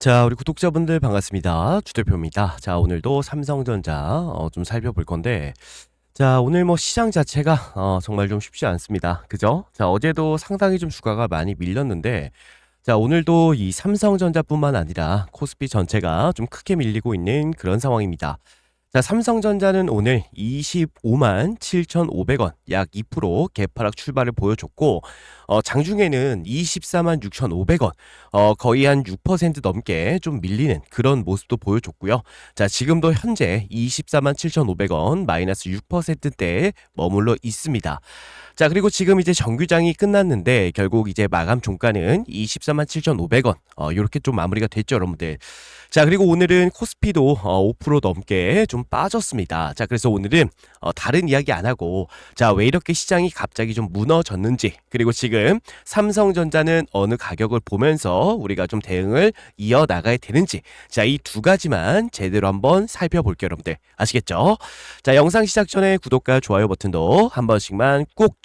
자, 우리 구독자분들 반갑습니다. 주대표입니다. 자, 오늘도 삼성전자 좀 살펴볼 건데, 자, 오늘 뭐 시장 자체가 정말 좀 쉽지 않습니다. 그죠? 자, 어제도 상당히 좀 주가가 많이 밀렸는데, 자, 오늘도 이 삼성전자뿐만 아니라 코스피 전체가 좀 크게 밀리고 있는 그런 상황입니다. 자, 삼성전자는 오늘 25만 7,500원, 약 2% 개파락 출발을 보여줬고, 장중에는 24만 6,500원, 거의 한 6% 넘게 좀 밀리는 그런 모습도 보여줬고요. 자, 지금도 현재 24만 7,500원, 마이너스 6%대에 머물러 있습니다. 자, 그리고 지금 이제 정규장이 끝났는데, 결국 이제 마감 종가는 24만 7,500원, 요렇게 좀 마무리가 됐죠, 여러분들. 자, 그리고 오늘은 코스피도 5% 넘게 좀 빠졌습니다. 자, 그래서 오늘은 다른 이야기 안 하고, 자, 왜 이렇게 시장이 갑자기 좀 무너졌는지, 그리고 지금 삼성전자는 어느 가격을 보면서 우리가 좀 대응을 이어나가야 되는지, 자, 이 두 가지만 제대로 한번 살펴볼게요, 여러분들. 아시겠죠? 자, 영상 시작 전에 구독과 좋아요 버튼도 한 번씩만 꼭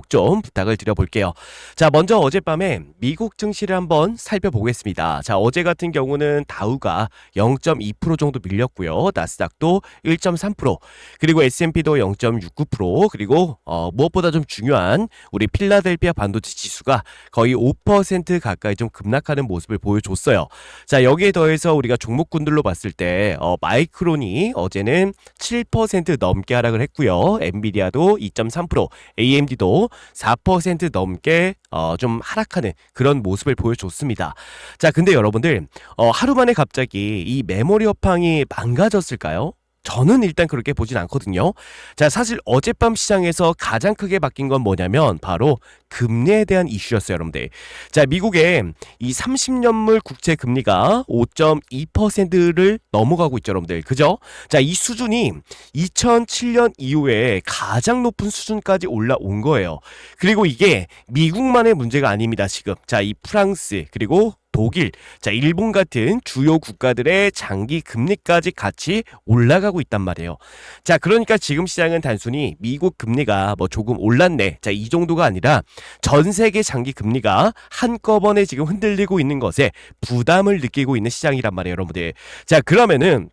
좀 부탁을 드려볼게요. 자, 먼저 어젯밤에 미국 증시를 한번 살펴보겠습니다. 자, 어제 같은 경우는 다우가 0.2% 정도 밀렸고요. 나스닥도 1.3%, 그리고 S&P도 0.69%, 그리고 무엇보다 좀 중요한 우리 필라델피아 반도체 지수가 거의 5% 가까이 좀 급락하는 모습을 보여줬어요. 자, 여기에 더해서 우리가 종목군들로 봤을 때 마이크론이 어제는 7% 넘게 하락을 했고요. 엔비디아도 2.3%, AMD도 4% 넘게 좀 하락하는 그런 모습을 보여줬습니다. 자, 근데 여러분들 하루 만에 갑자기 이 메모리 업황이 망가졌을까요? 저는 일단 그렇게 보진 않거든요. 자, 사실 어젯밤 시장에서 가장 크게 바뀐 건 뭐냐면 바로 금리에 대한 이슈였어요, 여러분들. 자, 미국의 이 30년물 국채 금리가 5.2%를 넘어가고 있죠, 여러분들. 그죠? 자, 이 수준이 2007년 이후에 가장 높은 수준까지 올라온 거예요. 그리고 이게 미국만의 문제가 아닙니다, 지금. 자, 이 프랑스, 그리고 독일, 자, 일본 같은 주요 국가들의 장기 금리까지 같이 올라가고 있단 말이에요. 자, 그러니까 지금 시장은 단순히 미국 금리가 뭐 조금 올랐네, 자, 이 정도가 아니라 전 세계 장기 금리가 한꺼번에 지금 흔들리고 있는 것에 부담을 느끼고 있는 시장이란 말이에요, 여러분들. 자, 그러면은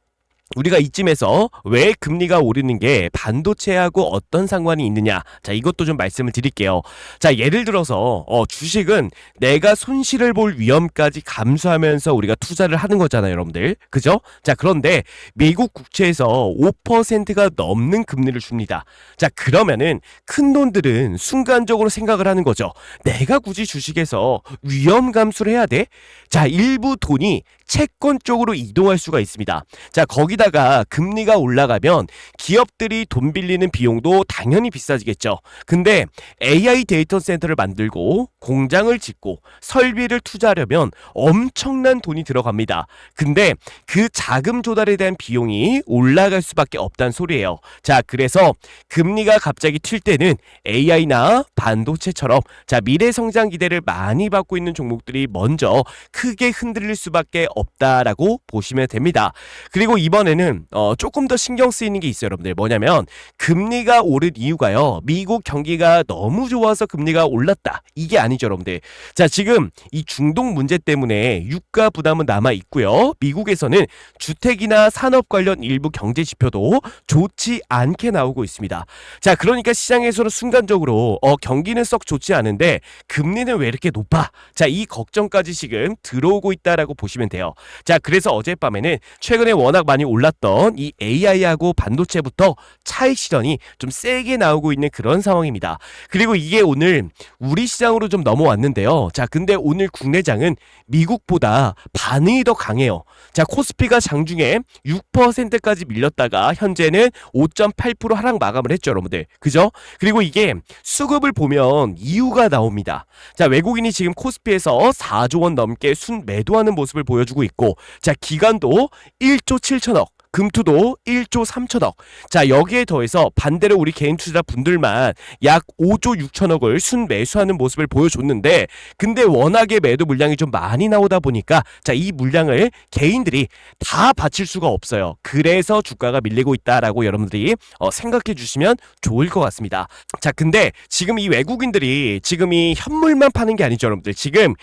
우리가 이쯤에서 왜 금리가 오르는 게 반도체하고 어떤 상관이 있느냐, 자, 이것도 좀 말씀을 드릴게요. 자, 예를 들어서 주식은 내가 손실을 볼 위험까지 감수하면서 우리가 투자를 하는 거잖아요, 여러분들. 그죠? 자, 그런데 미국 국채에서 5%가 넘는 금리를 줍니다. 자, 그러면은 큰 돈들은 순간적으로 생각을 하는 거죠. 내가 굳이 주식에서 위험 감수를 해야 돼? 자, 일부 돈이 채권 쪽으로 이동할 수가 있습니다. 자, 거기다가 금리가 올라가면 기업들이 돈 빌리는 비용도 당연히 비싸지겠죠. 근데 AI 데이터 센터를 만들고 공장을 짓고 설비를 투자하려면 엄청난 돈이 들어갑니다. 근데 그 자금 조달에 대한 비용이 올라갈 수밖에 없다는 소리예요. 자, 그래서 금리가 갑자기 튈 때는 AI나 반도체처럼, 자, 미래 성장 기대를 많이 받고 있는 종목들이 먼저 크게 흔들릴 수밖에 없다라고 보시면 됩니다. 그리고 이번에는 조금 더 신경 쓰이는 게 있어요, 여러분들. 뭐냐면 금리가 오른 이유가요, 미국 경기가 너무 좋아서 금리가 올랐다, 이게 아니죠, 여러분들. 자, 지금 이 중동 문제 때문에 유가 부담은 남아 있고요. 미국에서는 주택이나 산업 관련 일부 경제 지표도 좋지 않게 나오고 있습니다. 자, 그러니까 시장에서는 순간적으로 경기는 썩 좋지 않은데 금리는 왜 이렇게 높아? 자, 이 걱정까지 지금 들어오고 있다라고 보시면 돼요. 자, 그래서 어젯밤에는 최근에 워낙 많이 올랐던 이 AI하고 반도체부터 차익 실현이 좀 세게 나오고 있는 그런 상황입니다. 그리고 이게 오늘 우리 시장으로 좀 넘어왔는데요. 자, 근데 오늘 국내장은 미국보다 반응이 더 강해요. 자, 코스피가 장중에 6%까지 밀렸다가 현재는 5.8% 하락 마감을 했죠, 여러분들. 그죠? 그리고 이게 수급을 보면 이유가 나옵니다. 자, 외국인이 지금 코스피에서 4조 원 넘게 순 매도하는 모습을 보여주고 있고, 자, 기관도 1조 7천억, 금투도 1조 3천억. 자, 여기에 더해서 반대로 우리 개인 투자 분들만 약 5조 6천억을 순매수하는 모습을 보여줬는데, 근데 워낙에 매도 물량이 좀 많이 나오다 보니까 자, 이 물량을 개인들이 다 바칠 수가 없어요. 그래서 주가가 밀리고 있다라고 여러분들이 생각해 주시면 좋을 것 같습니다. 자, 근데 지금 이 외국인들이 지금 이 현물만 파는 게 아니죠, 여러분들. 지금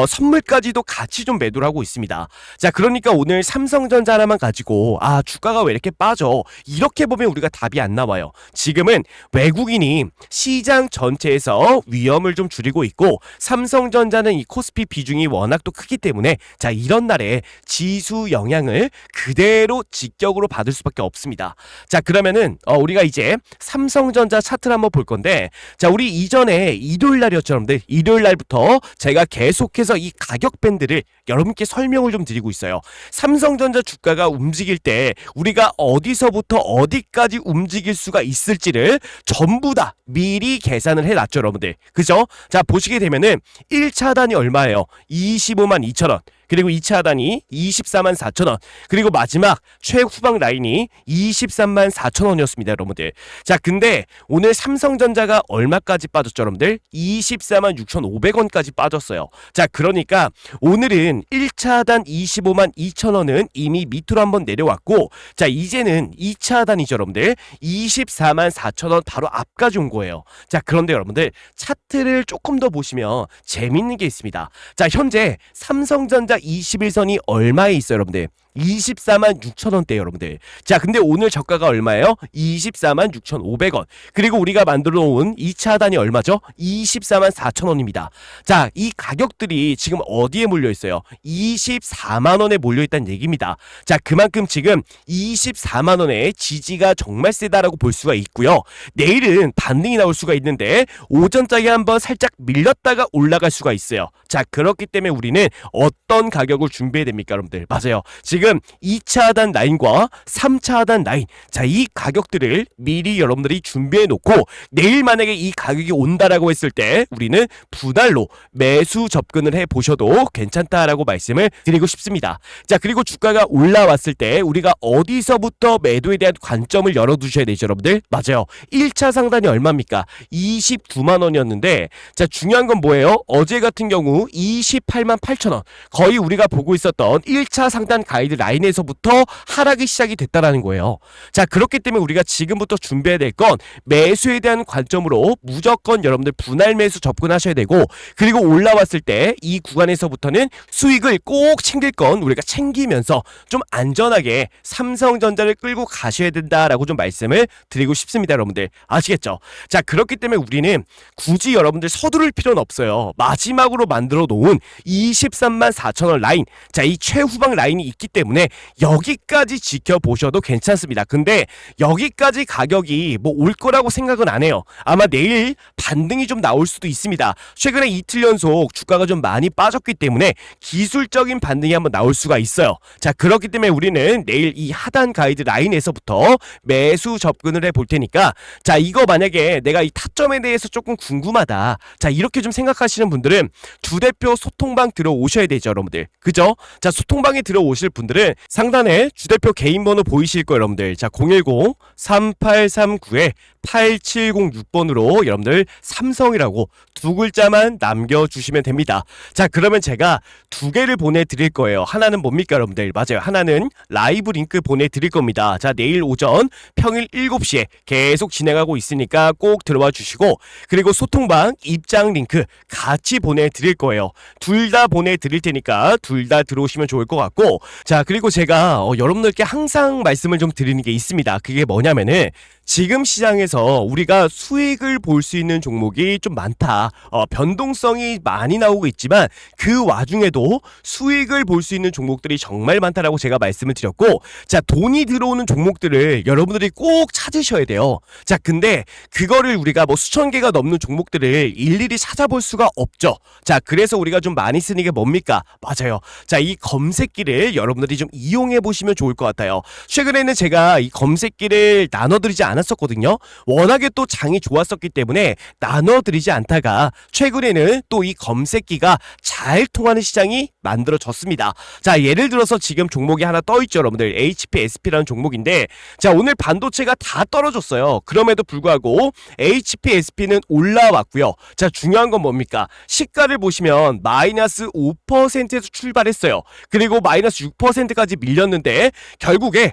선물까지도 같이 좀 매도를 하고 있습니다. 자, 그러니까 오늘 삼성전자 하나만 가지고 주가가 왜 이렇게 빠져? 이렇게 보면 우리가 답이 안 나와요. 지금은 외국인이 시장 전체에서 위험을 좀 줄이고 있고, 삼성전자는 이 코스피 비중이 워낙 또 크기 때문에 자, 이런 날에 지수 영향을 그대로 직격으로 받을 수밖에 없습니다. 자, 그러면은 우리가 이제 삼성전자 차트를 한번 볼 건데, 자, 우리 이전에 일요일 날이었죠, 여러분들. 일요일 날부터 제가 계속해서 이 가격 밴드를 여러분께 설명을 좀 드리고 있어요. 삼성전자 주가가 움직일 때 우리가 어디서부터 어디까지 움직일 수가 있을지를 전부 다 미리 계산을 해놨죠, 여러분들. 그죠? 자, 보시게 되면은 1차 하단이 얼마예요? 25만 2천원. 그리고 2차 하단이 24만 4천원. 그리고 마지막 최후방 라인이 23만 4천원이었습니다, 여러분들. 자, 근데 오늘 삼성전자가 얼마까지 빠졌죠, 여러분들? 24만 6,500원까지 빠졌어요. 자, 그러니까 오늘은 1차 하단 25만 2천원은 이미 밑으로 한번 내려왔고, 자, 이제는 2차 하단이죠, 여러분들. 24만 4천원 바로 앞까지 온 거예요. 자, 그런데 여러분들 차트를 조금 더 보시면 재밌는 게 있습니다. 자, 현재 삼성전자 21선이 얼마에 있어요, 여러분들? 24만 6천원대, 여러분들. 자, 근데 오늘 저가가 얼마예요? 24만 6,500원. 그리고 우리가 만들어 놓은 2차 하단이 얼마죠? 24만 4천원입니다. 자, 이 가격들이 지금 어디에 몰려 있어요? 24만원에 몰려 있다는 얘기입니다. 자, 그만큼 지금 24만원의 지지가 정말 세다라고 볼 수가 있고요. 내일은 반등이 나올 수가 있는데 오전장에 한번 살짝 밀렸다가 올라갈 수가 있어요. 자, 그렇기 때문에 우리는 어떤 가격을 준비해야 됩니까, 여러분들? 맞아요. 지금 2차 하단 라인과 3차 하단 라인, 자, 이 가격들을 미리 여러분들이 준비해 놓고 내일 만약에 이 가격이 온다라고 했을 때 우리는 분할로 매수 접근을 해 보셔도 괜찮다라고 말씀을 드리고 싶습니다. 자, 그리고 주가가 올라왔을 때 우리가 어디서부터 매도에 대한 관점을 열어두셔야 되죠, 여러분들. 맞아요. 1차 상단이 얼마입니까? 29만 원이었는데, 자, 중요한 건 뭐예요? 어제 같은 경우 28만 8천원, 거의 우리가 보고 있었던 1차 상단 가이드 라인에서부터 하락이 시작이 됐다라는 거예요. 자, 그렇기 때문에 우리가 지금부터 준비해야 될 건 매수에 대한 관점으로 무조건 여러분들 분할 매수 접근하셔야 되고, 그리고 올라왔을 때 이 구간에서부터는 수익을 꼭 챙길 건 우리가 챙기면서 좀 안전하게 삼성전자를 끌고 가셔야 된다라고 좀 말씀을 드리고 싶습니다, 여러분들. 아시겠죠? 자, 그렇기 때문에 우리는 굳이 여러분들 서두를 필요는 없어요. 마지막으로 만들어 놓은 23만 4천원 라인, 자, 이 최후방 라인이 있기 때문에 여기까지 지켜보셔도 괜찮습니다. 근데 여기까지 가격이 뭐 올 거라고 생각은 안 해요. 아마 내일 반등이 좀 나올 수도 있습니다. 최근에 이틀 연속 주가가 좀 많이 빠졌기 때문에 기술적인 반등이 한번 나올 수가 있어요. 자, 그렇기 때문에 우리는 내일 이 하단 가이드 라인에서부터 매수 접근을 해볼 테니까, 자, 이거 만약에 내가 이 타점에 대해서 조금 궁금하다, 자, 이렇게 좀 생각하시는 분들은 주 대표 소통방 들어오셔야 되죠, 여러분들. 그죠? 자, 소통방에 들어오실 분들은 상단에 주 대표 개인 번호 보이실 거예요, 여러분들. 자, 010-3839-8706번으로 여러분들 삼성이라고 두 글자만 남겨주시면 됩니다. 자, 그러면 제가 두 개를 보내드릴 거예요. 하나는 뭡니까, 여러분들? 맞아요. 하나는 라이브 링크 보내드릴 겁니다. 자, 내일 오전 평일 7시에 계속 진행하고 있으니까 꼭 들어와 주시고, 그리고 소통방 입장 링크 같이 보내드릴 거예요. 둘 다 보내드릴 테니까 둘 다 들어오시면 좋을 것 같고, 자, 그리고 제가 여러분들께 항상 말씀을 좀 드리는 게 있습니다. 그게 뭐냐면은 지금 시장에서 우리가 수익을 볼 수 있는 종목이 좀 많다. 변동성이 많이 나오고 있지만 그 와중에도 수익을 볼 수 있는 종목들이 정말 많다라고 제가 말씀을 드렸고, 자, 돈이 들어오는 종목들을 여러분들이 꼭 찾으셔야 돼요. 자, 근데 그거를 우리가 뭐 수천 개가 넘는 종목들을 일일이 찾아볼 수가 없죠. 자, 그래서 우리가 좀 많이 쓰는 게 뭡니까? 맞아요. 자, 이 검색기를 여러분들이 좀 이용해 보시면 좋을 것 같아요. 최근에는 제가 이 검색기를 나눠드리지 않았었거든요. 워낙에 또 장이 좋았었기 때문에 나눠드리지 않다가 최근에는 또 이 검색기가 잘 통하는 시장이 만들어졌습니다. 자, 예를 들어서 지금 종목이 하나 떠있죠, 여러분들. HPSP라는 종목인데, 자, 오늘 반도체가 다 떨어졌어요. 그럼에도 불구하고 HPSP는 올라왔고요. 자, 중요한 건 뭡니까? 시가를 보시면 마이너스 5%에서 출발했어요. 그리고 마이너스 6%까지 밀렸는데 결국에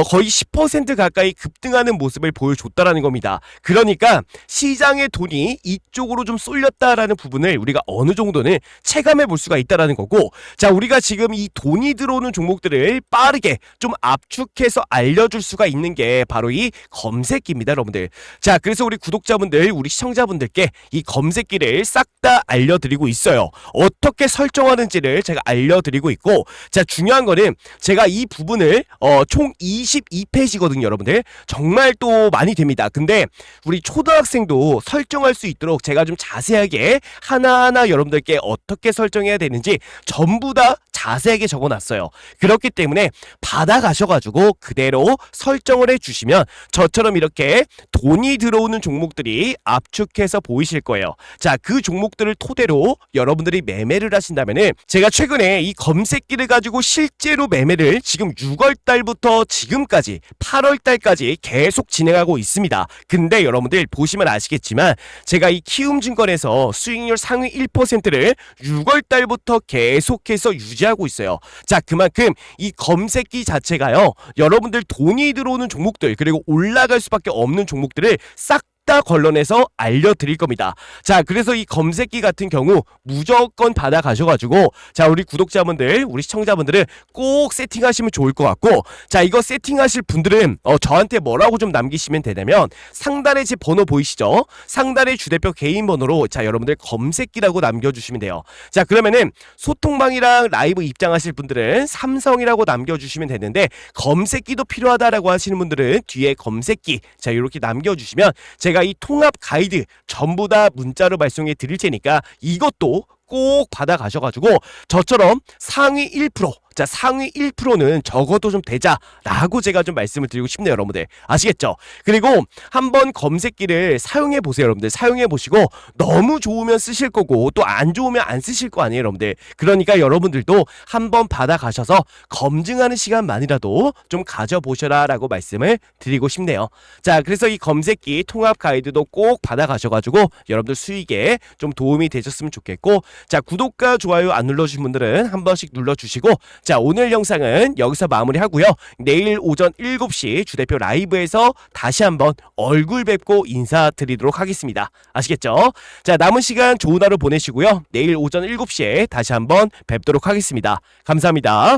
거의 10% 가까이 급등하는 모습을 보여줬다라는 겁니다. 그러니까 시장의 돈이 이쪽으로 좀 쏠렸다라는 부분을 우리가 어느 정도는 체감해 볼 수가 있다라는 거고, 자, 우리가 지금 이 돈이 들어오는 종목들을 빠르게 좀 압축해서 알려줄 수가 있는 게 바로 이 검색기입니다, 여러분들. 자, 그래서 우리 구독자분들, 우리 시청자분들께 이 검색기를 싹 다 알려드리고 있어요. 어떻게 설정하는지를 제가 알려드리고 있고, 자, 중요한 거는 제가 이 부분을 총 22페이지거든요, 여러분들. 정말 또 많이 됩니다. 근데 우리 초등학생도 설정할 수 있도록 제가 좀 자세하게 하나하나 여러분들께 어떻게 설정해야 되는지 전부 다 자세하게 적어놨어요. 그렇기 때문에 받아가셔가지고 그대로 설정을 해주시면 저처럼 이렇게 돈이 들어오는 종목들이 압축해서 보이실 거예요. 자, 그 종목들을 토대로 여러분들이 매매를 하신다면은, 제가 최근에 이 검색기를 가지고 실제로 매매를 지금 6월달부터 지금까지 8월달까지 계속 진행하고 있습니다. 근데 여러분들 보시면 아시겠지만 제가 이 키움증권에서 수익률 상위 1%를 6월달부터 계속해서 유지하고 있어요. 자, 그만큼 이 검색기 자체가요, 여러분들 돈이 들어오는 종목들, 그리고 올라갈 수밖에 없는 종목들을 싹 다 걸러내서 알려드릴 겁니다. 자, 그래서 이 검색기 같은 경우 무조건 받아 가셔가지고, 자, 우리 구독자분들, 우리 시청자분들은 꼭 세팅하시면 좋을 것 같고, 자, 이거 세팅하실 분들은 저한테 뭐라고 좀 남기시면 되냐면, 상단에 제 번호 보이시죠? 상단에 주대표 개인 번호로, 자, 여러분들 검색기라고 남겨주시면 돼요. 자, 그러면은 소통방이랑 라이브 입장하실 분들은 삼성이라고 남겨주시면 되는데, 검색기도 필요하다라고 하시는 분들은 뒤에 검색기, 자, 이렇게 남겨주시면 제가 이 통합 가이드 전부 다 문자로 발송해 드릴 테니까 이것도 꼭 받아 가셔가지고 저처럼 상위 1%, 자, 상위 1%는 적어도 좀 되자라고 제가 좀 말씀을 드리고 싶네요, 여러분들. 아시겠죠? 그리고 한번 검색기를 사용해 보세요, 여러분들. 사용해 보시고 너무 좋으면 쓰실 거고 또 안 좋으면 안 쓰실 거 아니에요, 여러분들. 그러니까 여러분들도 한번 받아 가셔서 검증하는 시간만이라도 좀 가져보셔라라고 말씀을 드리고 싶네요. 자, 그래서 이 검색기 통합 가이드도 꼭 받아 가셔가지고 여러분들 수익에 좀 도움이 되셨으면 좋겠고, 자, 구독과 좋아요 안 눌러주신 분들은 한 번씩 눌러주시고, 자, 오늘 영상은 여기서 마무리하고요. 내일 오전 7시 주대표 라이브에서 다시 한번 얼굴 뵙고 인사드리도록 하겠습니다. 아시겠죠? 자, 남은 시간 좋은 하루 보내시고요. 내일 오전 7시에 다시 한번 뵙도록 하겠습니다. 감사합니다.